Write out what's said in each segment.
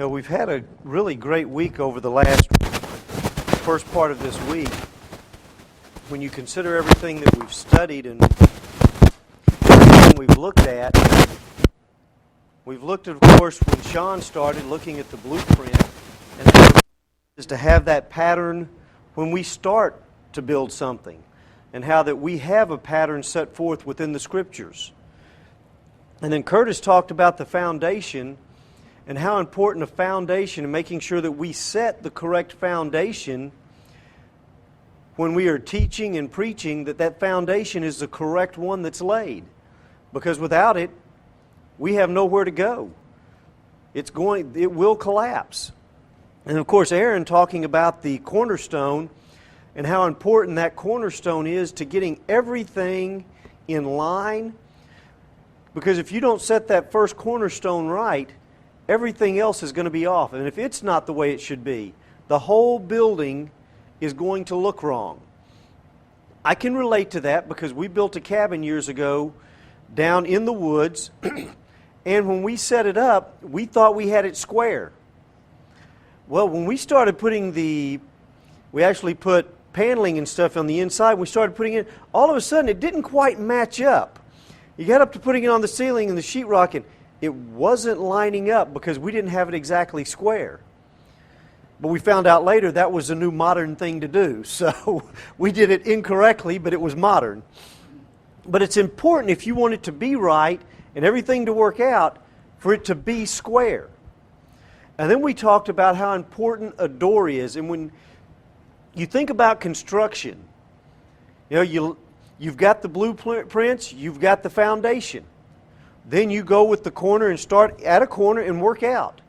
We've had a really great week over the first part of this week. When you consider everything that we've studied and everything we've looked at, of course, when Sean started looking at the blueprint, and how it is to have that pattern when we start to build something, and how that we have a pattern set forth within the Scriptures. And then Curtis talked about the foundation and how important a foundation and making sure that we set the correct foundation when we are teaching and preaching, that foundation is the correct one that's laid. Because without it, we have nowhere to go. It will collapse. And of course, Aaron talking about the cornerstone and how important that cornerstone is to getting everything in line. Because if you don't set that first cornerstone right, everything else is going to be off. And if it's not the way it should be, the whole building is going to look wrong. I can relate to that because we built a cabin years ago down in the woods, and when we set it up, we thought we had it square. Well, when we started we actually put paneling and stuff on the inside, we started putting it, all of a sudden it didn't quite match up. You got up to putting it on the ceiling and the sheetrock, and it wasn't lining up because we didn't have it exactly square. But we found out later that was a new modern thing to do. So we did it incorrectly, but it was modern. But it's important if you want it to be right and everything to work out for it to be square. And then we talked about how important a door is. And when you think about construction, you've got the blueprints, you've got the foundation. Then you go with the corner and start at a corner and work out.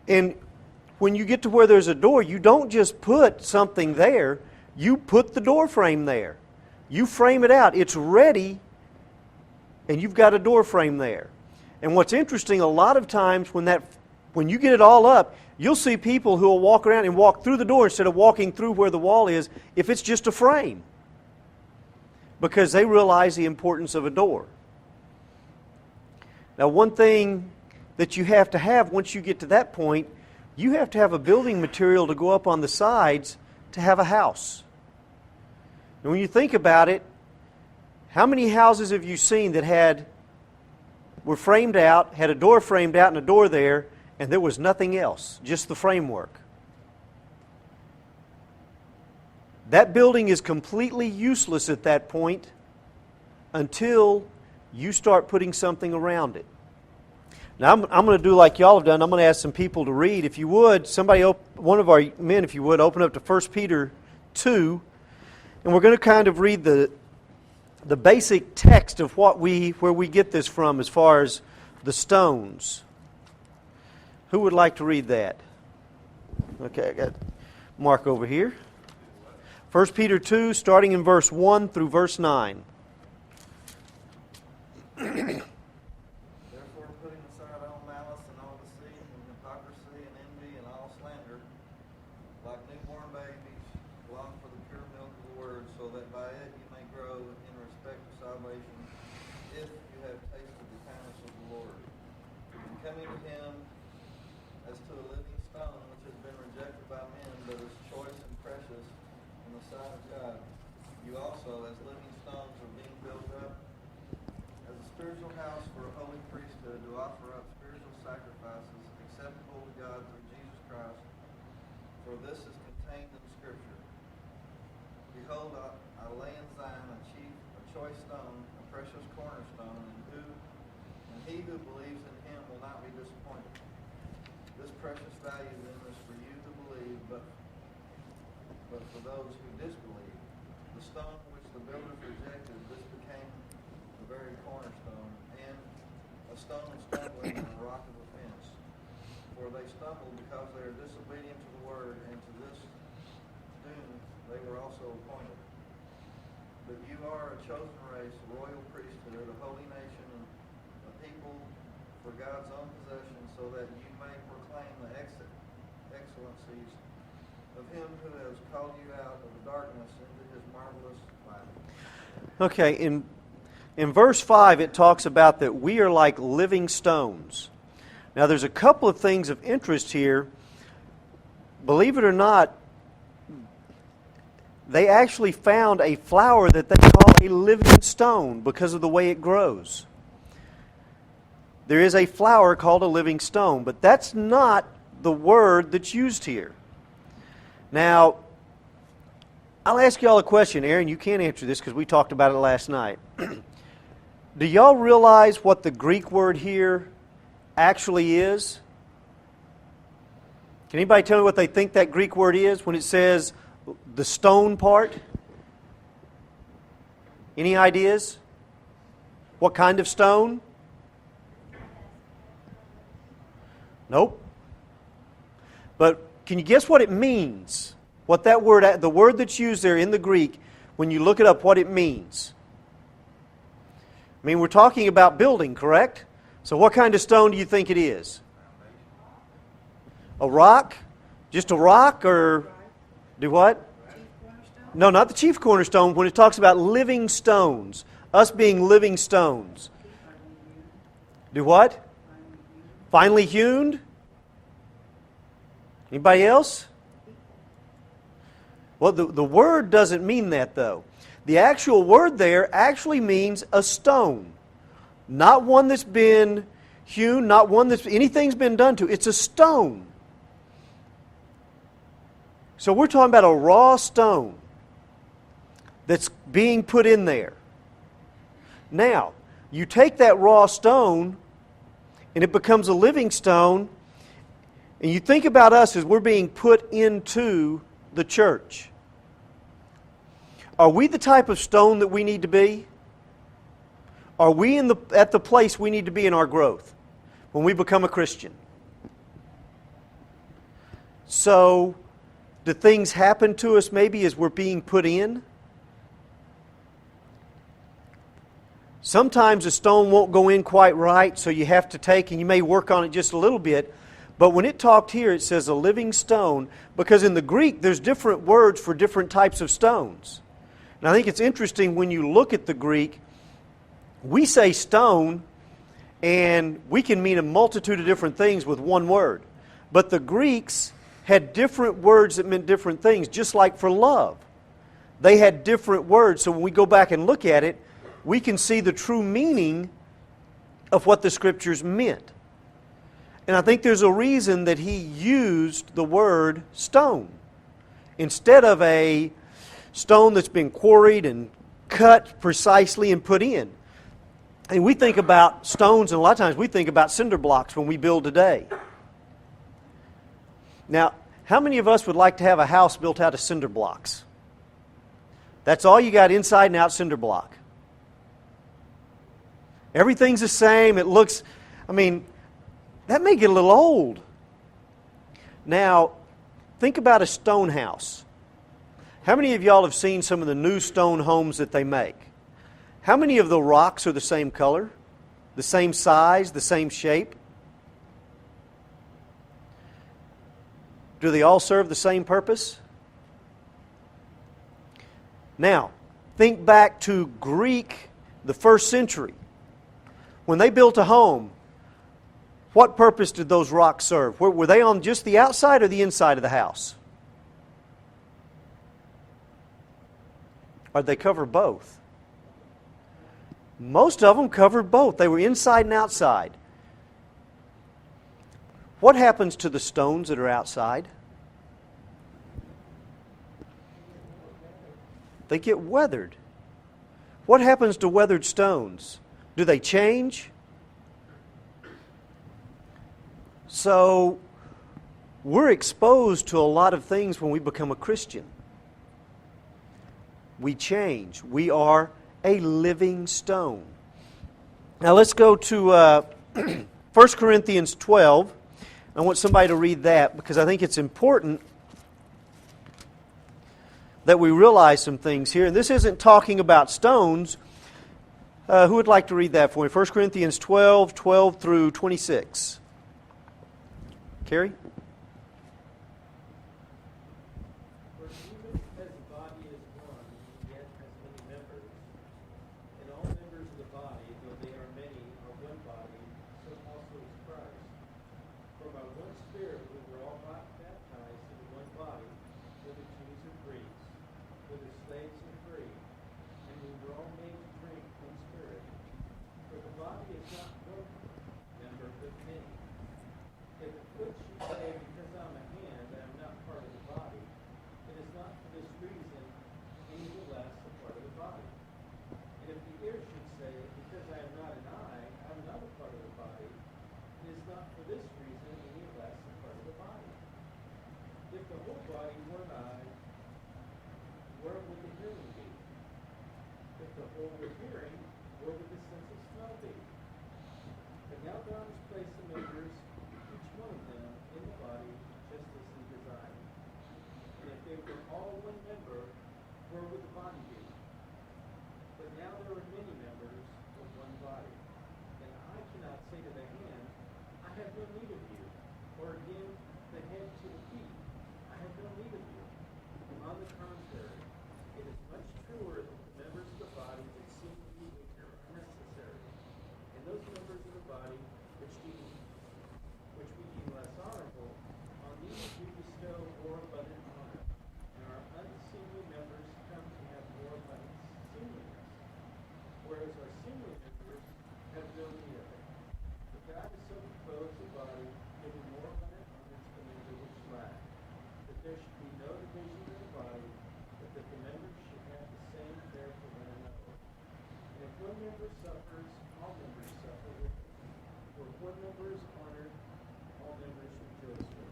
And when you get to where there's a door, you don't just put something there, you put the door frame there. You frame it out. It's ready, and you've got a door frame there. And what's interesting, a lot of times when you get it all up, you'll see people who will walk around and walk through the door instead of walking through where the wall is if it's just a frame. Because they realize the importance of a door. Now, one thing that you have to have once you get to that point, you have to have a building material to go up on the sides to have a house. And when you think about it, how many houses have you seen that were framed out, had a door framed out and a door there, and there was nothing else, just the framework? That building is completely useless at that point until you start putting something around it. Now, I'm going to do like y'all have done. I'm going to ask some people to read. If you would, one of our men, if you would, open up to 1 Peter 2. And we're going to kind of read the basic text of where we get this from as far as the stones. Who would like to read that? Okay, I got Mark over here. 1 Peter 2, starting in verse 1 through verse 9. Therefore, putting aside all malice and all deceit and hypocrisy and envy and all slander, like newborn babies, long for the pure milk of the word, so that by it you may grow in respect of salvation, if you have tasted the kindness of the Lord. And coming to him as to a living stone, which has been rejected by men, but is choice and precious in the sight of God, you also, as living stones, are being built up as a spiritual house for a holy priesthood, to offer up spiritual sacrifices acceptable to God through Jesus Christ. For this is contained in Scripture. Behold, I lay in Zion a choice stone, a precious cornerstone, and he who believes in him will not be disappointed. This precious value then is for you to believe, but for those who disbelieve. The stone which the builders rejected, this became the very cornerstone, and a stone of stumbling and a rock of offense. For they stumbled because they are disobedient to the word, and to this doom they were also appointed. But you are a chosen race, a royal priesthood, a holy nation, a people for God's own possession, so that you may proclaim the excellencies of him who has called you out of the darkness into his marvelous light. Okay, in verse 5 it talks about that we are like living stones. Now there's a couple of things of interest here. Believe it or not, they actually found a flower that they call a living stone because of the way it grows. There is a flower called a living stone, but that's not the word that's used here. Now, I'll ask y'all a question. Aaron, you can't answer this because we talked about it last night. Do y'all realize what the Greek word here actually is? Can anybody tell me what they think that Greek word is when it says the stone part? Any ideas? What kind of stone? Nope. But can you guess what it means? What that word, the word that's used there in the Greek, when you look it up, what it means? I mean, we're talking about building, correct? So what kind of stone do you think it is? A rock? Just a rock, or do what? No, not the chief cornerstone. When it talks about living stones, us being living stones. Do what? Finely hewn? Anybody else? Well, the word doesn't mean that, though. The actual word there actually means a stone. Not one that's been hewn, not one that's anything's been done to. It's a stone. So we're talking about a raw stone that's being put in there. Now, you take that raw stone and it becomes a living stone, and you think about us as we're being put into the church. Are we the type of stone that we need to be? Are we at the place we need to be in our growth when we become a Christian? So, do things happen to us maybe as we're being put in? Sometimes a stone won't go in quite right, so you have to take, and you may work on it just a little bit. But when it talked here, it says a living stone, because in the Greek there's different words for different types of stones. And I think it's interesting when you look at the Greek, we say stone, and we can mean a multitude of different things with one word. But the Greeks had different words that meant different things, just like for love. They had different words, so when we go back and look at it, we can see the true meaning of what the Scriptures meant. And I think there's a reason that he used the word stone instead of a stone that's been quarried and cut precisely and put in. And we think about stones, and a lot of times we think about cinder blocks when we build today. Now, how many of us would like to have a house built out of cinder blocks? That's all you got, inside and out cinder block. Everything's the same. It looks, that may get a little old. Now, think about a stone house. How many of y'all have seen some of the new stone homes that they make? How many of the rocks are the same color, the same size, the same shape? Do they all serve the same purpose? Now, think back to Greek, the first century. When they built a home, what purpose did those rocks serve? Were they on just the outside or the inside of the house? Or did they cover both? Most of them covered both. They were inside and outside. What happens to the stones that are outside? They get weathered. What happens to weathered stones? Do they change? So, we're exposed to a lot of things when we become a Christian. We change. We are a living stone. Now let's go to 1 Corinthians 12. I want somebody to read that because I think it's important that we realize some things here. And this isn't talking about stones. Who would like to read that for me? 1 Corinthians 12, 12 through 26. Carrie? For even as the body is one, yet has many members, and all members of the body, though they are many, are one body, so also is Christ. whether slaves or free, and we were all made to drink one spirit. For the body is not one member, but many. If the foot should say, because I'm a hand, I am not part of the body, it is not for this reason any the less a part of the body. And if the ear should say, because I am not an eye, I am not a part of the body, it is not for this reason any less a part of the body. If the whole body were an eye, where would the hearing be? If the whole were hearing, where would the sense of smell be? But now God has placed the members, each one of them, in the body, just as He designed. And if they were all one member, where would the body be? But now there are many members of one body. And I cannot say to the hand, I have no need of you, or again, the head to the feet, I have no need of you. On the contrary, it is much truer that the members of the body that seem to be weaker are necessary. And those members of the body which we deem less honorable, on these we bestow more abundant honor. And our unseemly members come to have more abundant seemliness, whereas our seemly members have no need of it. But God has so composed the body, giving more abundant honor to the member which lack, that there should be no division in the body, but that the members should have the same care for one another. And if one member suffers, all members suffer with it. For if one member is honored, all members rejoice with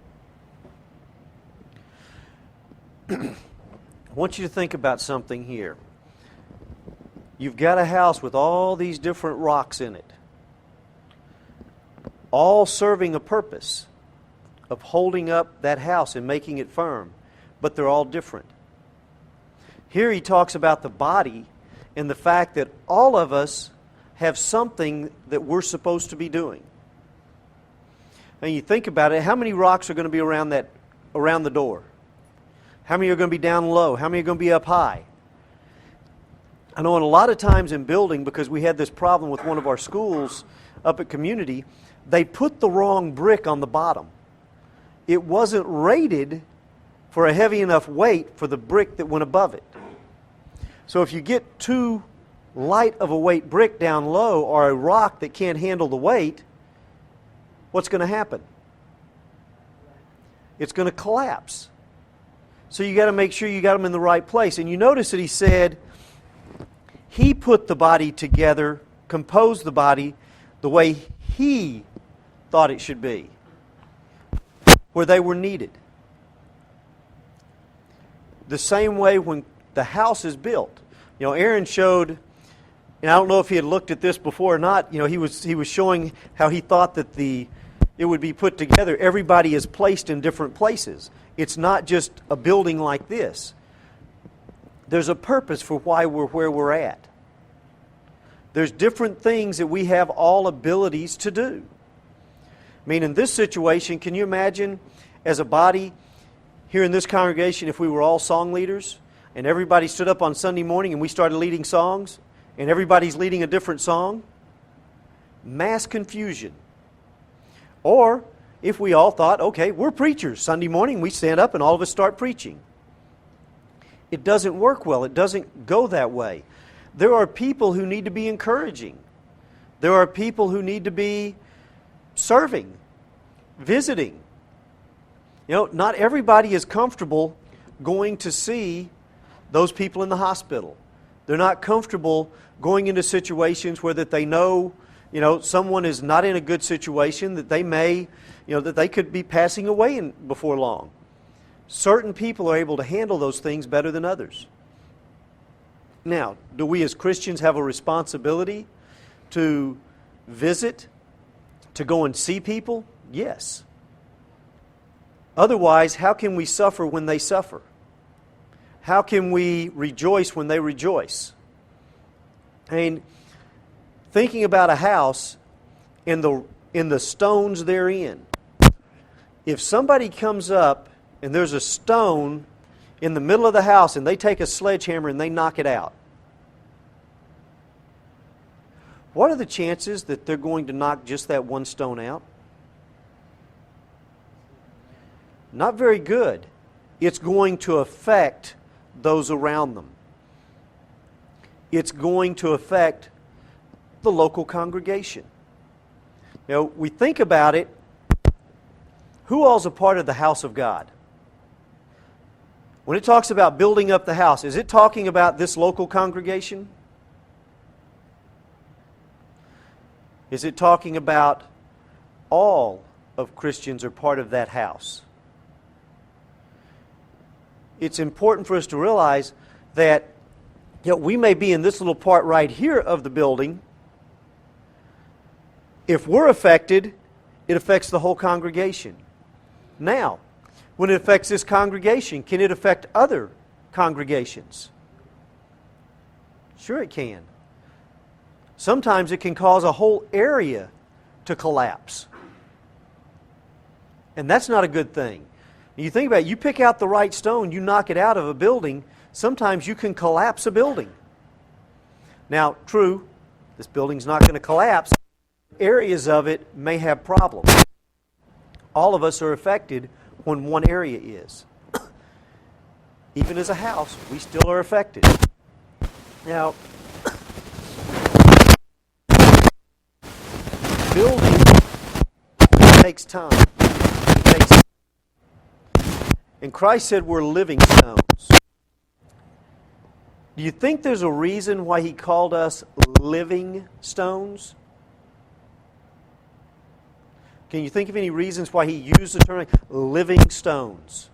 it. I want you to think about something here. You've got a house with all these different rocks in it, all serving a purpose of holding up that house and making it firm, but they're all different. Here he talks about the body and the fact that all of us have something that we're supposed to be doing. And you think about it, how many rocks are going to be around the door? How many are going to be down low? How many are going to be up high? I know a lot of times in building, because we had this problem with one of our schools up at Community, they put the wrong brick on the bottom. It wasn't rated for a heavy enough weight for the brick that went above it. So if you get too light of a weight brick down low, or a rock that can't handle the weight, what's going to happen? It's going to collapse. So you got to make sure you got them in the right place. And you notice that he said he put the body together, composed the body the way he thought it should be, where they were needed. The same way when the house is built. You know, Aaron showed, and I don't know if he had looked at this before or not, you know, he was showing how he thought that it would be put together. Everybody is placed in different places. It's not just a building like this. There's a purpose for why we're where we're at. There's different things that we have all abilities to do. I mean, in this situation, can you imagine as a body here in this congregation if we were all song leaders and everybody stood up on Sunday morning and we started leading songs and everybody's leading a different song? Mass confusion. Or if we all thought, okay, we're preachers. Sunday morning we stand up and all of us start preaching. It doesn't work well. It doesn't go that way. There are people who need to be encouraging. There are people who need to be serving, visiting. You know, not everybody is comfortable going to see those people in the hospital. They're not comfortable going into situations where that they know, you know, someone is not in a good situation, that they may, you know, that they could be passing away before long. Certain people are able to handle those things better than others. Now, do we as Christians have a responsibility to visit, to go and see people? Yes. Otherwise, how can we suffer when they suffer? How can we rejoice when they rejoice? I mean, thinking about a house in the stones therein. If somebody comes up and there's a stone in the middle of the house and they take a sledgehammer and they knock it out, what are the chances that they're going to knock just that one stone out? Not very good. It's going to affect those around them. It's going to affect the local congregation. You know, we think about it, who all's a part of the house of God? When it talks about building up the house, is it talking about this local congregation? Is it talking about all of Christians are part of that house? It's important for us to realize that we may be in this little part right here of the building. If we're affected, it affects the whole congregation. Now, when it affects this congregation, can it affect other congregations? Sure it can. Sometimes it can cause a whole area to collapse. And that's not a good thing. You think about it, you pick out the right stone, you knock it out of a building, sometimes you can collapse a building. Now, true, this building's not going to collapse. Areas of it may have problems. All of us are affected when one area is. Even as a house, we still are affected. Now, building takes time. And Christ said we're living stones. Do you think there's a reason why He called us living stones? Can you think of any reasons why He used the term living stones?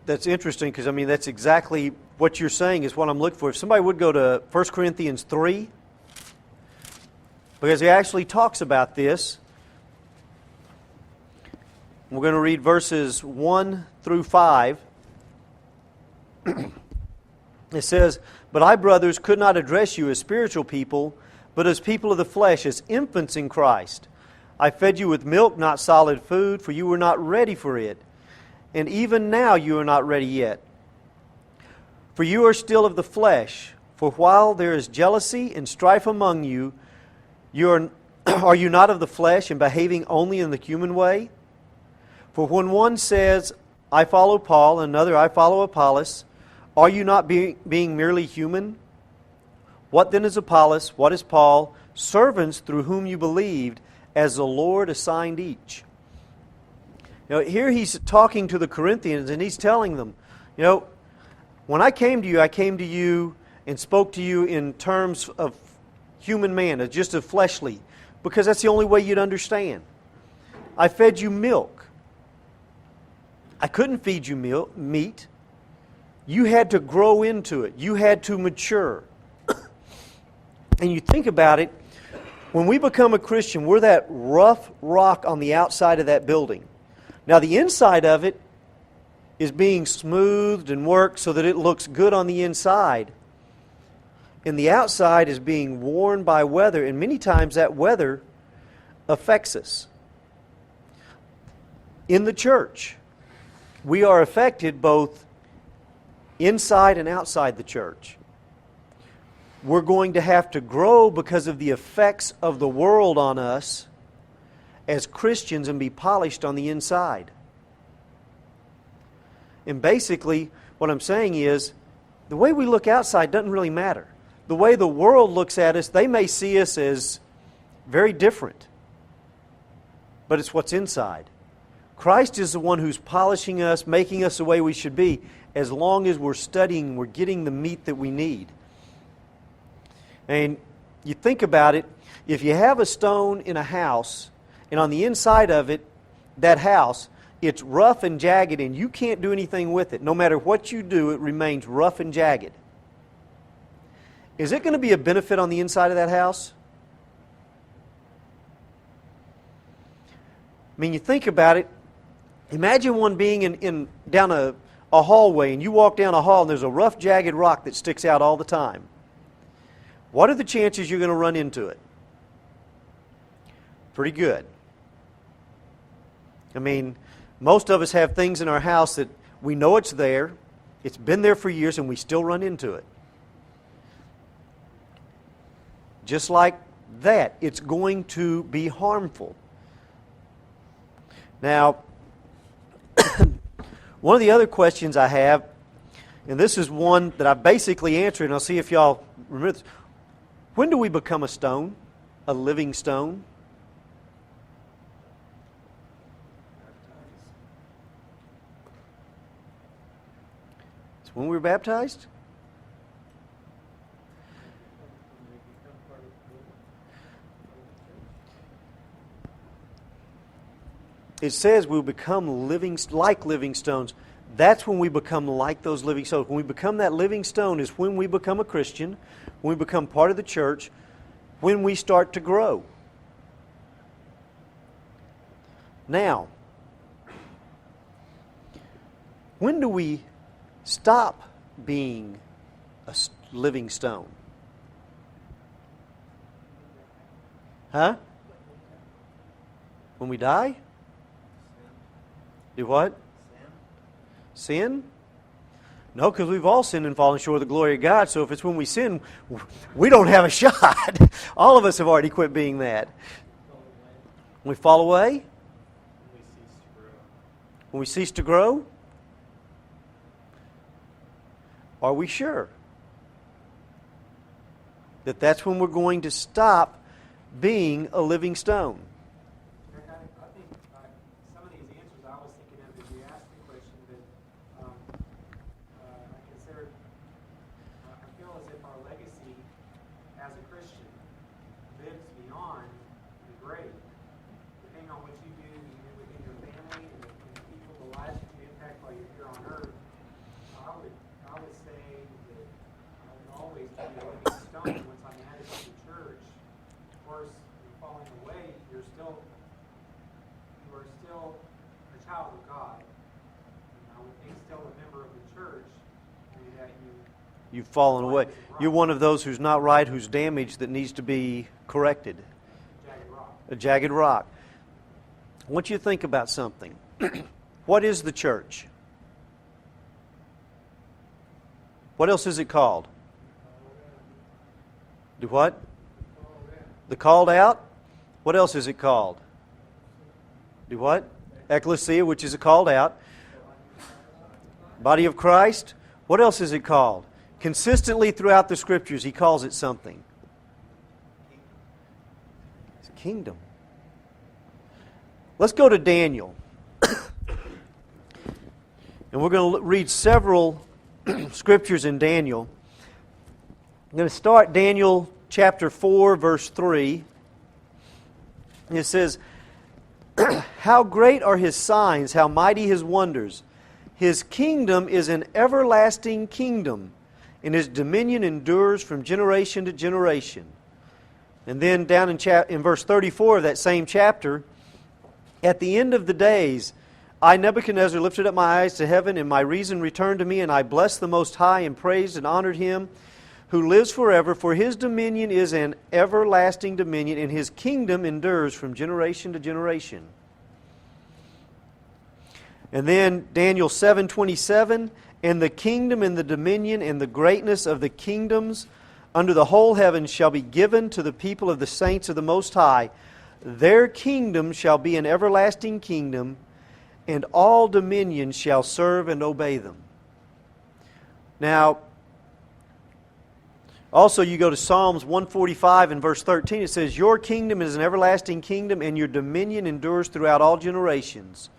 That's interesting because, I mean, that's exactly what you're saying is what I'm looking for. If somebody would go to 1 Corinthians 3, because he actually talks about this. We're going to read verses 1 through 5. It says, "But I, brothers, could not address you as spiritual people, but as people of the flesh, as infants in Christ. I fed you with milk, not solid food, for you were not ready for it. And even now you are not ready yet. For you are still of the flesh. For while there is jealousy and strife among you, are you not of the flesh and behaving only in the human way? For when one says, I follow Paul, and another, I follow Apollos, are you not being merely human? What then is Apollos? What is Paul? Servants through whom you believed, as the Lord assigned each." You know, here he's talking to the Corinthians and he's telling them, you know, when I came to you and spoke to you in terms of human man, just of fleshly, because that's the only way you'd understand. I fed you milk. I couldn't feed you meat. You had to grow into it. You had to mature. And you think about it, when we become a Christian, we're that rough rock on the outside of that building. Now, the inside of it is being smoothed and worked so that it looks good on the inside. And the outside is being worn by weather, and many times that weather affects us. In the church, we are affected both inside and outside the church. We're going to have to grow because of the effects of the world on us as Christians and be polished on the inside. And basically, what I'm saying is, the way we look outside doesn't really matter. The way the world looks at us, they may see us as very different. But it's what's inside. Christ is the one who's polishing us, making us the way we should be, as long as we're studying, we're getting the meat that we need. And you think about it, if you have a stone in a house, and on the inside of it, that house, it's rough and jagged and you can't do anything with it. No matter what you do, it remains rough and jagged. Is it going to be a benefit on the inside of that house? I mean, you think about it. Imagine one being down a hallway and you walk down a hall and there's a rough, jagged rock that sticks out all the time, what are the chances you're going to run into it? Pretty good. I mean, most of us have things in our house that we know it's there, it's been there for years, and we still run into it. Just like that, it's going to be harmful. Now, one of the other questions I have, and this is one that I basically answered, and I'll see if y'all remember this. When do we become a stone? A living stone? It's when we were baptized? It says we'll become like living stones. That's when we become like those living stones. When we become that living stone is when we become a Christian, when we become part of the church, when we start to grow. Now, when do we stop being a living stone? Huh? When we die? Do what? Sin? No, because we've all sinned and fallen short of the glory of God. So if it's when we sin, we don't have a shot. All of us have already quit being that. When we fall away? When we cease to grow? Are we sure that that's when we're going to stop being a living stone? You've fallen away. You're one of those who's not right, who's damaged, that needs to be corrected. A jagged rock. I want you to think about something. What is the church? What else is it called? Do what? The called out? What else is it called? Do what? Ecclesia, which is a called out. Body of Christ. What else is it called? Consistently throughout the Scriptures, he calls it something. It's a kingdom. Let's go to Daniel. And we're going to read several scriptures in Daniel. I'm going to start Daniel chapter 4, verse 3. It says, "How great are his signs, how mighty his wonders. His kingdom is an everlasting kingdom, and his dominion endures from generation to generation." And then down in verse 34 of that same chapter, "At the end of the days, I, Nebuchadnezzar, lifted up my eyes to heaven, and my reason returned to me, and I blessed the Most High, and praised and honored him who lives forever, for his dominion is an everlasting dominion, and his kingdom endures from generation to generation." And then Daniel 7:27, "And the kingdom and the dominion and the greatness of the kingdoms under the whole heaven shall be given to the people of the saints of the Most High. Their kingdom shall be an everlasting kingdom, and all dominions shall serve and obey them." Now, also you go to Psalms 145 and verse 13. It says, "Your kingdom is an everlasting kingdom, and your dominion endures throughout all generations.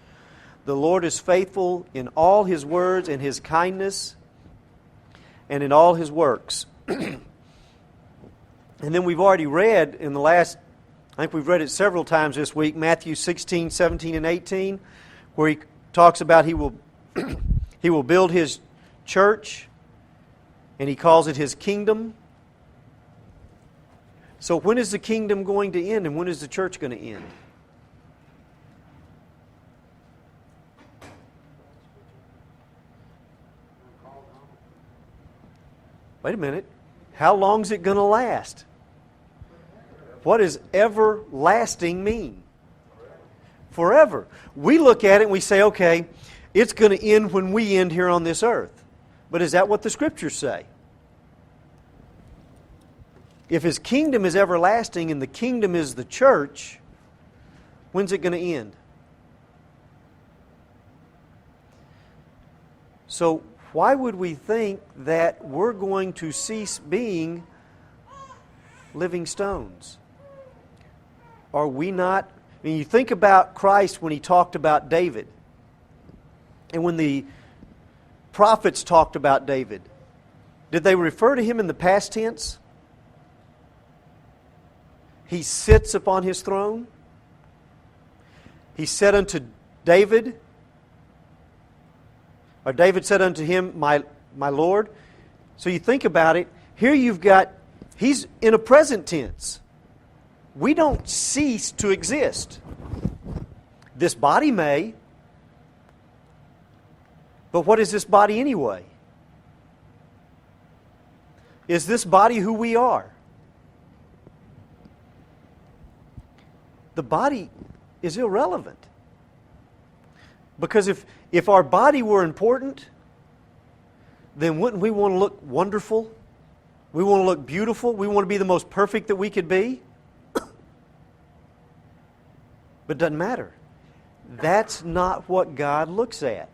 The Lord is faithful in all his words and his kindness and in all his works." And then we've already read in the last, I think we've read it several times this week, Matthew 16, 17, and 18, where he talks about he will build his church, and he calls it his kingdom. So when is the kingdom going to end, and when is the church going to end? Wait a minute. How long is it going to last? What does everlasting mean? Forever. We look at it and we say, okay, it's going to end when we end here on this earth. But is that what the Scriptures say? If His kingdom is everlasting and the kingdom is the church, when's it going to end? So why would we think that we're going to cease being living stones? Are we not? I mean, you think about Christ when He talked about David, and when the prophets talked about David. Did they refer to him in the past tense? He sits upon his throne. He said unto David, or David said unto him, my Lord. So you think about it, here you've got, he's in a present tense. We don't cease to exist. This body may, but what is this body anyway? Is this body who we are? The body is irrelevant. Because if our body were important, then wouldn't we want to look wonderful? We want to look beautiful. We want to be the most perfect that we could be. But it doesn't matter. That's not what God looks at.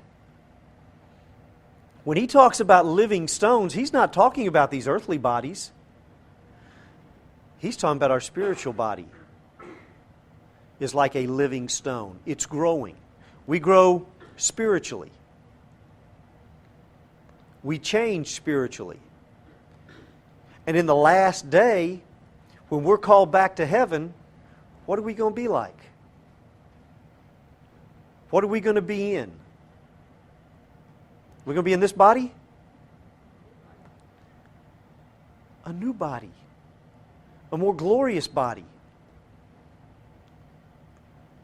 When He talks about living stones, He's not talking about these earthly bodies. He's talking about our spiritual body. It's like a living stone. It's growing. We grow spiritually. We change spiritually. And in the last day, when we're called back to heaven, what are we going to be like? What are we going to be in? We're going to be in this body? A new body. A more glorious body.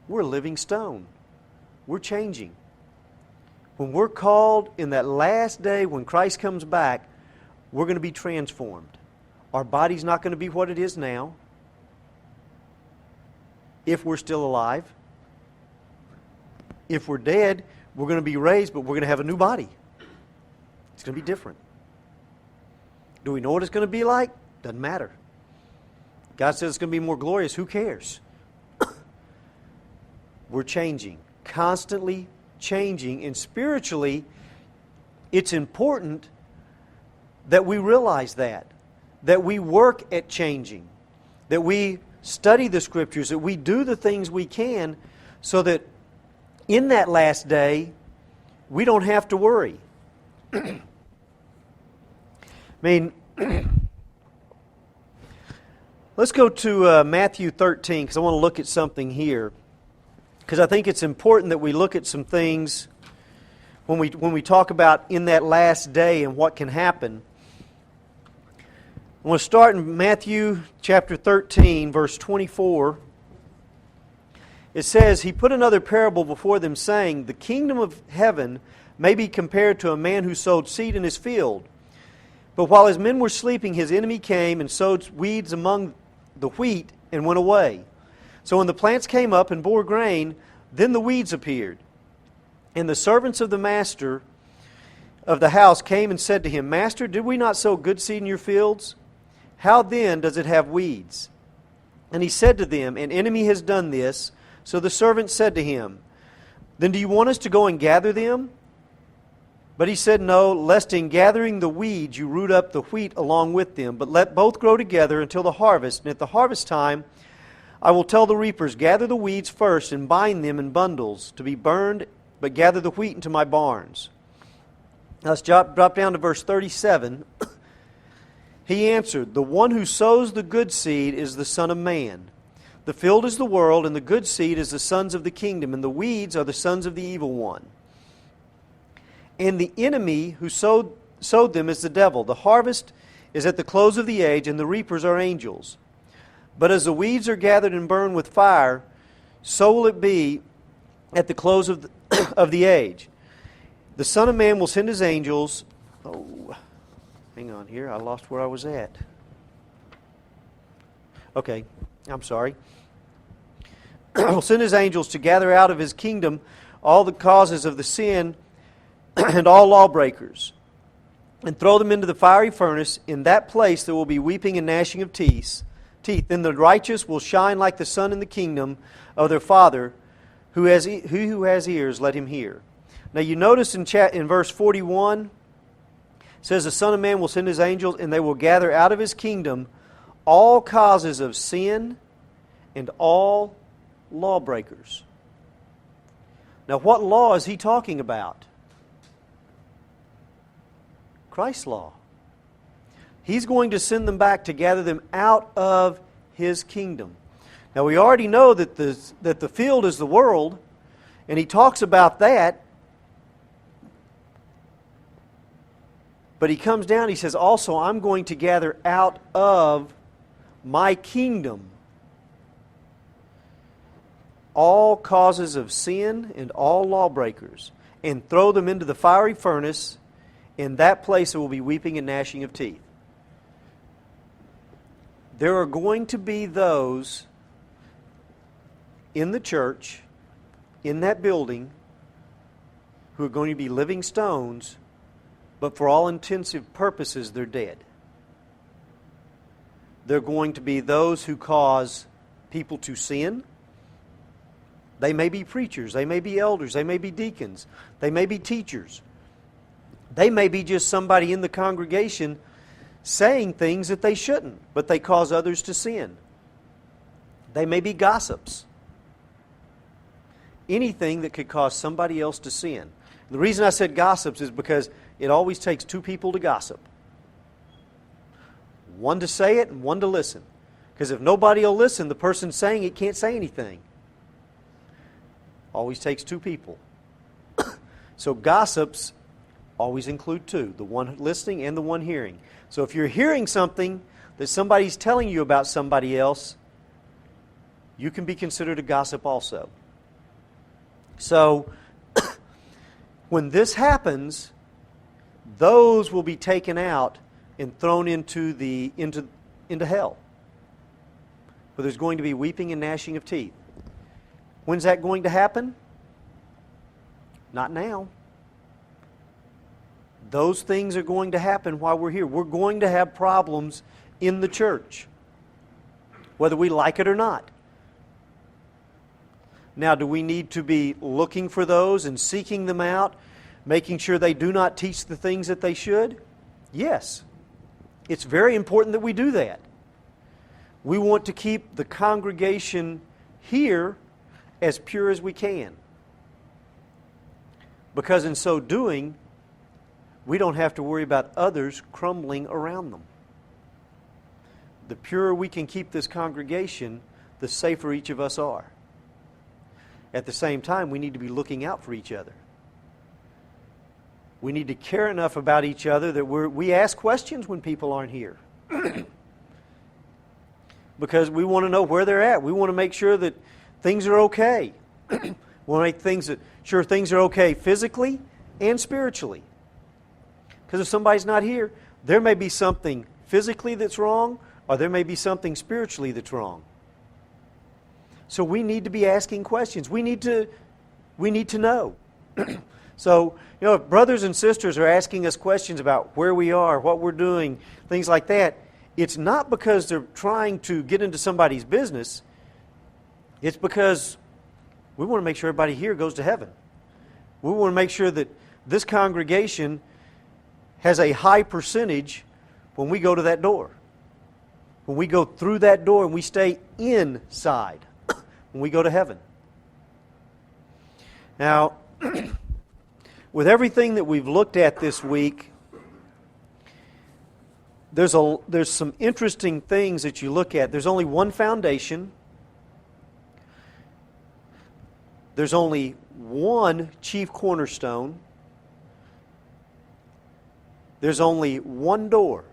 We're a living stone. We're changing. When we're called in that last day when Christ comes back, we're going to be transformed. Our body's not going to be what it is now, if we're still alive. If we're dead, we're going to be raised, but we're going to have a new body. It's going to be different. Do we know what it's going to be like? Doesn't matter. God says it's going to be more glorious. Who cares? We're changing. Constantly changing. And spiritually, it's important that we realize that. That we work at changing. That we study the Scriptures. That we do the things we can so that in that last day, we don't have to worry. I mean, let's go to Matthew 13, because I want to look at something here. Because I think it's important that we look at some things when we talk about in that last day and what can happen. I want to start in Matthew chapter 13, verse 24. It says, He put another parable before them, saying, The kingdom of heaven may be compared to a man who sowed seed in his field. But while his men were sleeping, his enemy came and sowed weeds among the wheat and went away. So when the plants came up and bore grain, then the weeds appeared. And the servants of the master of the house came and said to him, Master, did we not sow good seed in your fields? How then does it have weeds? And he said to them, An enemy has done this. So the servant said to him, Then do you want us to go and gather them? But he said, No, lest in gathering the weeds you root up the wheat along with them. But let both grow together until the harvest. And at the harvest time I will tell the reapers, Gather the weeds first and bind them in bundles to be burned, but gather the wheat into my barns. Now let's drop down to verse 37. He answered, The one who sows the good seed is the Son of Man. The field is the world, and the good seed is the sons of the kingdom, and the weeds are the sons of the evil one. And the enemy who sowed them is the devil. The harvest is at the close of the age, and the reapers are angels. But as the weeds are gathered and burned with fire, so will it be at the close of the age. The Son of Man will send His angels. Oh, Hang on here. I lost where I was at. Okay, I'm sorry. Will send his angels to gather out of his kingdom all the causes of the sin and all lawbreakers, and throw them into the fiery furnace. In that place there will be weeping and gnashing of teeth. Then the righteous will shine like the sun in the kingdom of their Father. Who has ears, let him hear. Now you notice in verse 41, it says, the Son of Man will send his angels, and they will gather out of his kingdom all causes of sin and all lawbreakers. Now what law is he talking about? Christ's law. He's going to send them back to gather them out of his kingdom. Now we already know that the field is the world, and he talks about that. But he comes down, he says, also, I'm going to gather out of my kingdom all causes of sin and all lawbreakers, and throw them into the fiery furnace. In that place there will be weeping and gnashing of teeth. There are going to be those in the church, in that building, who are going to be living stones, but for all intensive purposes, they're dead. They're going to be those who cause people to sin. They may be preachers, they may be elders, they may be deacons, they may be teachers. They may be just somebody in the congregation saying things that they shouldn't, but they cause others to sin. They may be gossips. Anything that could cause somebody else to sin. The reason I said gossips is because it always takes two people to gossip. One to say it and one to listen. Because if nobody will listen, the person saying it can't say anything. Always takes two people. So gossips always include two, the one listening and the one hearing. So if you're hearing something that somebody's telling you about somebody else, you can be considered a gossip also. So when this happens, those will be taken out and thrown into hell, where there's going to be weeping and gnashing of teeth. When's that going to happen? Not now. Those things are going to happen while we're here. We're going to have problems in the church, whether we like it or not. Now, do we need to be looking for those and seeking them out, making sure they do not teach the things that they should? Yes. It's very important that we do that. We want to keep the congregation here as pure as we can, because in so doing, we don't have to worry about others crumbling around them. The purer we can keep this congregation, the safer each of us are. At the same time, we need to be looking out for each other. We need to care enough about each other that we ask questions when people aren't here. Because we want to know where they're at. We want to make sure that things are okay. We want to make sure things are okay physically and spiritually. Because if somebody's not here, there may be something physically that's wrong, or there may be something spiritually that's wrong. So we need to be asking questions. We need to know. So, if brothers and sisters are asking us questions about where we are, what we're doing, things like that, it's not because they're trying to get into somebody's business. It's because we want to make sure everybody here goes to heaven. We want to make sure that this congregation has a high percentage when we go to that door. When we go through that door and we stay inside. When we go to heaven. Now, with everything that we've looked at this week, there's some interesting things that you look at. There's only one foundation. There's only one chief cornerstone. There's only one door.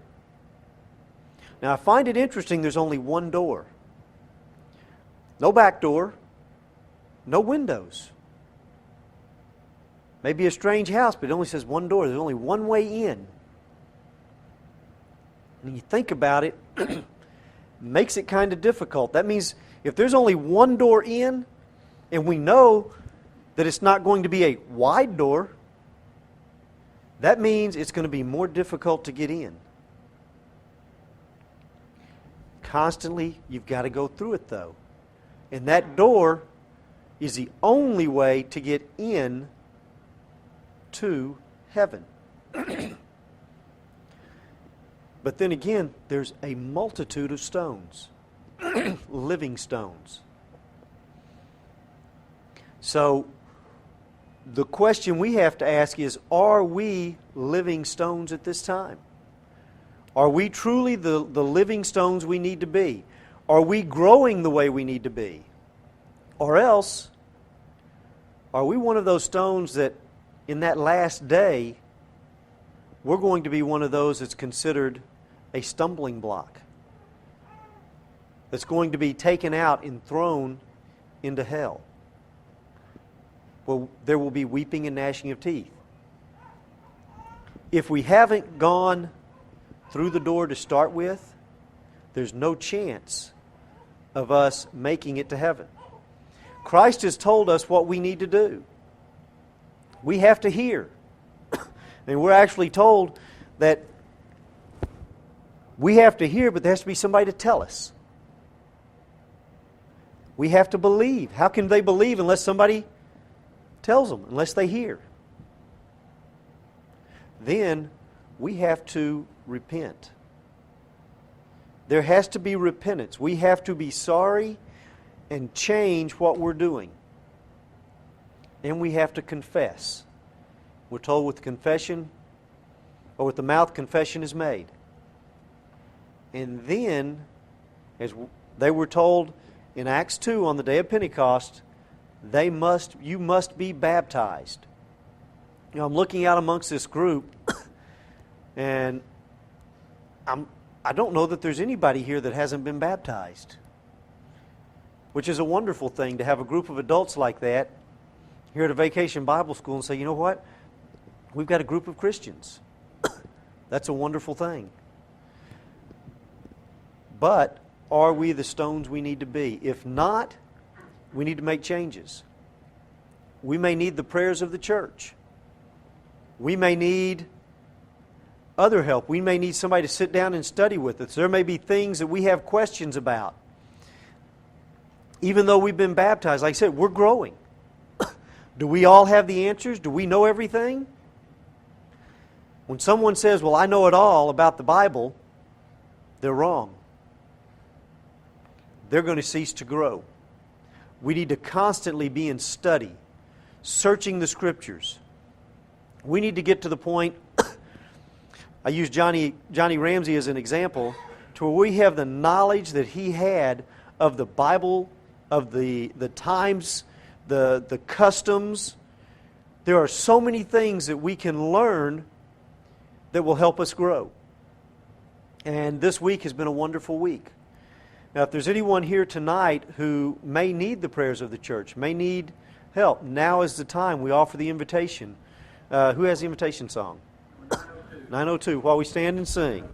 Now, I find it interesting there's only one door. No back door. No windows. Maybe a strange house, but it only says one door. There's only one way in. And you think about it, makes it kind of difficult. That means if there's only one door in, and we know that it's not going to be a wide door, that means it's going to be more difficult to get in. Constantly, you've got to go through it though. And that door is the only way to get in to heaven. But then again, there's a multitude of stones, living stones. So, the question we have to ask is, are we living stones at this time? Are we truly the living stones we need to be? Are we growing the way we need to be? Or else, are we one of those stones that in that last day, we're going to be one of those that's considered a stumbling block, that's going to be taken out and thrown into hell? Well, there will be weeping and gnashing of teeth. If we haven't gone through the door to start with, there's no chance of us making it to heaven. Christ has told us what we need to do. We have to hear. And we're actually told that we have to hear, but there has to be somebody to tell us. We have to believe. How can they believe unless somebody tells them, unless they hear? Then we have to repent. There has to be repentance. We have to be sorry and change what we're doing. And we have to confess. We're told with confession, or with the mouth, confession is made. And then, as they were told in Acts 2 on the day of Pentecost, you must be baptized. You know, I'm looking out amongst this group, and I don't know that there's anybody here that hasn't been baptized, which is a wonderful thing to have a group of adults like that here at a vacation Bible school and say, you know what? We've got a group of Christians. That's a wonderful thing. But are we the stones we need to be? If not, we need to make changes. We may need the prayers of the church. We may need other help. We may need somebody to sit down and study with us. There may be things that we have questions about. Even though we've been baptized, like I said, we're growing. Do we all have the answers? Do we know everything? When someone says, well, I know it all about the Bible, they're wrong. They're going to cease to grow. We need to constantly be in study, searching the Scriptures. We need to get to the point, I use Johnny Ramsey as an example, to where we have the knowledge that he had of the Bible, of the times, the customs. There are so many things that we can learn that will help us grow. And this week has been a wonderful week. Now, if there's anyone here tonight who may need the prayers of the church, may need help, now is the time. We offer the invitation. Who has the invitation song? 902. 902, while we stand and sing.